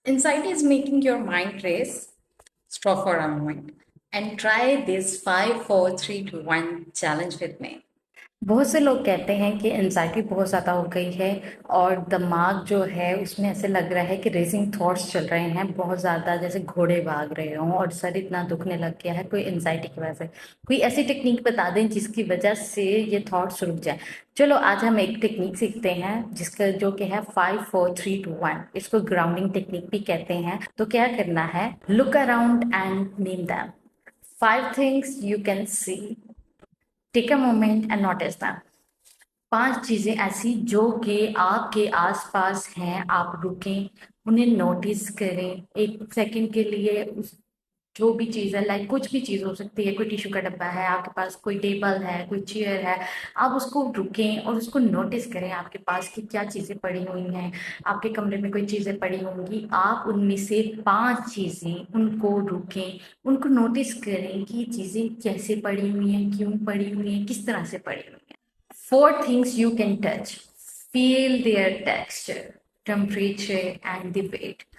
Anxiety is making your mind race. Stop for a moment and try this 5, 4, 3, 2, 1 challenge with me. बहुत से लोग कहते हैं कि एनजाइटी बहुत ज़्यादा हो गई है और दिमाग जो है उसमें ऐसे लग रहा है कि रेसिंग थॉट्स चल रहे हैं बहुत ज़्यादा, जैसे घोड़े भाग रहे हों और सर इतना दुखने लग गया है कोई एनजाइटी की वजह से। कोई ऐसी टेक्निक बता दें जिसकी वजह से ये थॉट्स रुक जाए। चलो आज हम एक टेक्निक सीखते हैं जिसका जो कि है 5, 4, 3, 2, 1। इसको ग्राउंडिंग टेक्निक भी कहते हैं। तो क्या करना है, look around and name them 5 things you can see. Take a moment and notice them. 5 चीजें ऐसी जो कि आपके आसपास हैं, आप रुकें, उन्हें नोटिस करें 1 सेकंड के लिए। उस जो भी चीज है, लाइक कुछ भी चीज हो सकती है, कोई टिश्यू का डब्बा है आपके पास, कोई टेबल है, कोई चेयर है, आप उसको रुकें और उसको नोटिस करें आपके पास कि क्या चीजें पड़ी हुई हैं। आपके कमरे में कोई चीजें पड़ी होंगी, आप उनमें से 5 चीजें उनको रुकें, उनको नोटिस करें कि चीजें कैसे पड़ी हुई हैं, क्यों पड़ी हुई हैं, किस तरह से पड़ी हुई हैं। 4 things you can touch. Feel their texture, temperature, and the weight.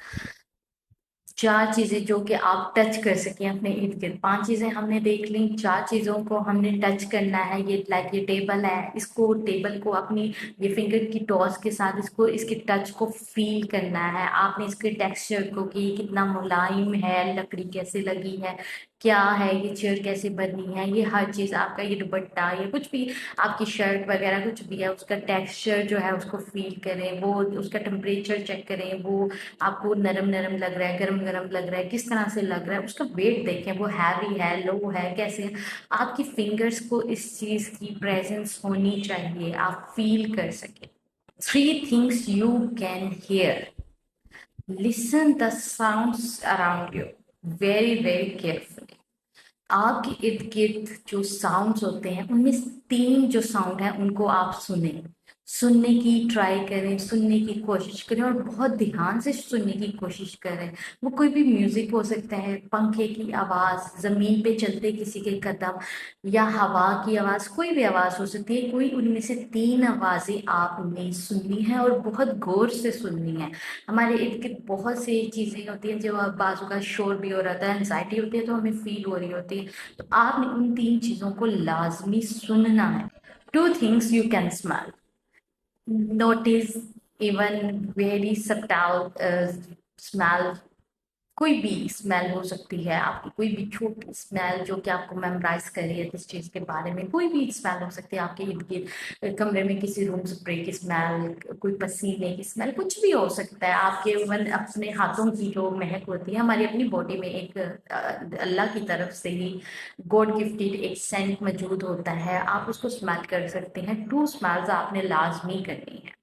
4 चीजें जो कि आप टच कर सकें अपने इर्द गिर्द। 5 चीजें हमने देख ली, 4 चीजों को हमने टच करना है। ये लाइक ये टेबल है, इसको टेबल को अपनी ये फिंगर की टॉस के साथ इसको इसके टच को फील करना है। आपने इसके टेक्सचर को कि कितना मुलायम है, लकड़ी कैसे लगी है, क्या है, ये चेयर कैसे बनी है, ये हर चीज आपका ये दुपट्टा, ये कुछ भी आपकी शर्ट वगैरह कुछ भी है, उसका टेक्सचर जो है उसको फील करें। वो उसका टेम्परेचर चेक करें, वो आपको नरम नरम लग रहा है, गरम गरम लग रहा है, किस तरह से लग रहा है, उसका वेट देखें, वो हैवी है, लो है, कैसे है। आपकी फिंगर्स को इस चीज की प्रेजेंस होनी चाहिए, आप फील कर सके। 3 things you can hear. Listen the sounds around you very very carefully. आपके इर्द गिर्द जो साउंड्स होते हैं उनमें से 3 जो साउंड है उनको आप सुने, सुनने की ट्राई करें, सुनने की कोशिश करें और बहुत ध्यान से सुनने की कोशिश करें। वो कोई भी म्यूजिक हो सकता है, पंखे की आवाज, जमीन पे चलते किसी के कदम, या हवा की आवाज, कोई भी आवाज हो सकती है। कोई उनमें से 3 आवाजें आपने सुननी है और बहुत गौर से सुननी है। हमारे इर्द गिर्द बहुत सी चीजें होती हैं, जो बाजू का शोर भी हो रहा है, एंजाइटी होती है तो हमें फील हो रही होती है। तो आपने उन 3 चीजों को लाजमी सुनना है। 2 things you can smell. Notice even very subtle smell. कोई भी स्मेल हो सकती है आपकी, कोई भी छोटी स्मेल जो कि आपको मेमोराइज कर रही है इस चीज के बारे में। कोई भी स्मेल हो सकती है आपके इर्द गिर्द, कमरे में किसी रूम स्प्रे की स्मेल, कोई पसीने की स्मेल, कुछ भी हो सकता है। आपके इवन अपने हाथों की जो महक होती है, हमारी अपनी बॉडी में एक अल्लाह की तरफ से ही गॉड गिफ्टेड एक सेंट मौजूद होता है, आप उसको स्मेल कर सकते हैं। 2 स्मेल्स आपने लाजमी करनी है।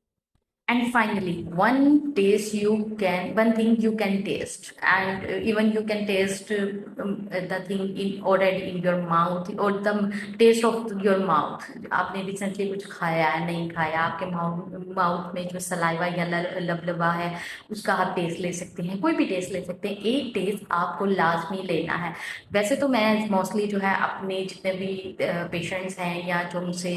And finally, one thing you can taste, and even you can taste the thing in already in your mouth, or the taste of your mouth. आपने रिसेंटली कुछ खाया है, नहीं खाया, आपके माउथ में जो सलाइवा या लबलबा है उसका आप टेस्ट ले सकते हैं। कोई भी टेस्ट ले सकते हैं, एक टेस्ट आपको लाजमी लेना है। वैसे तो मैं मोस्टली जो है अपने जितने भी पेशेंट्स हैं या जो मुझसे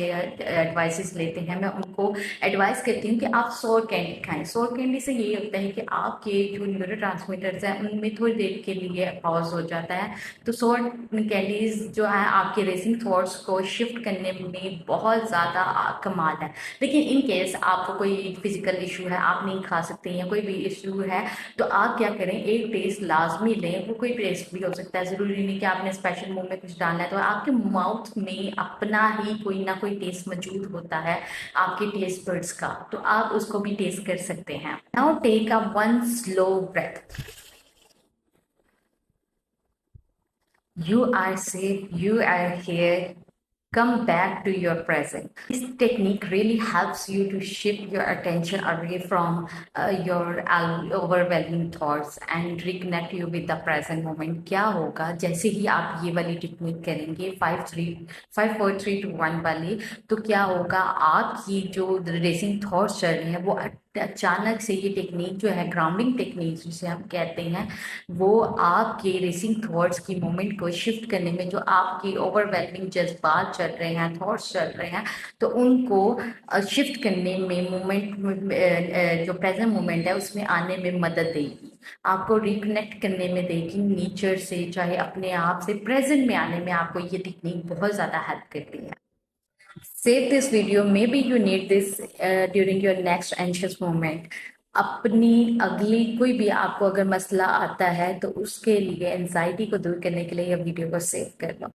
एडवाइसेस लेते हैं, मैं उनको एडवाइस करती हूँ कि आप सोर कैंडी खाएं। सोर कैंडी से ये होता है कि आपके जो न्यूरो ट्रांसमीटर्स हैं उनमें थोड़ी देर के लिए पॉज हो जाता है। तो सोर कैंडीज जो है आपके रेसिंग थॉट्स को शिफ्ट करने में बहुत ज़्यादा कमाल है। लेकिन इन केस आपको कोई फिजिकल इशू है, आप नहीं खा सकते हैं, कोई भी इशू है, तो आप क्या करें, एक टेस्ट लाजमी लें। वो कोई टेस्ट भी हो सकता है, ज़रूरी नहीं कि आपने स्पेशल मुंह में कुछ डालना है। तो आपके माउथ में अपना ही कोई ना कोई टेस्ट मौजूद होता है आपके टेस्ट बर्ड्स का, तो आप उसको भी टेस्ट कर सकते हैं। Now take a one slow breath. You are safe, you are here. Come back to your present. This technique really helps you to shift your attention away from your overwhelming thoughts and reconnect you with the present moment. क्या होगा जैसे ही आप ये वाली technique करेंगे, 5, 4, 3, 2, 1 वाली, तो क्या होगा, आपकी जो रेसिंग थॉट्स चल रही हैं वो अचानक से ये टेक्निक जो है, ग्राउंडिंग टेक्निक जिसे हम कहते हैं, वो आपके रेसिंग थॉट्स की मोमेंट को शिफ्ट करने में, जो आपकी ओवरवेलमिंग जज्बात चल रहे हैं, थॉट्स चल रहे हैं, तो उनको शिफ्ट करने में, मोमेंट जो प्रेजेंट मोमेंट है उसमें आने में मदद देगी, आपको रिकनेक्ट करने में देगी नेचर से, चाहे अपने आप से प्रेजेंट में आने में आपको ये टेक्निक बहुत ज़्यादा हेल्प करती है। Save this video. Maybe you need this during your next anxious moment. अपनी अगली कोई भी आपको अगर मसला आता है तो उसके लिए, एंजाइटी को दूर करने के लिए, ये वीडियो को सेव कर लो।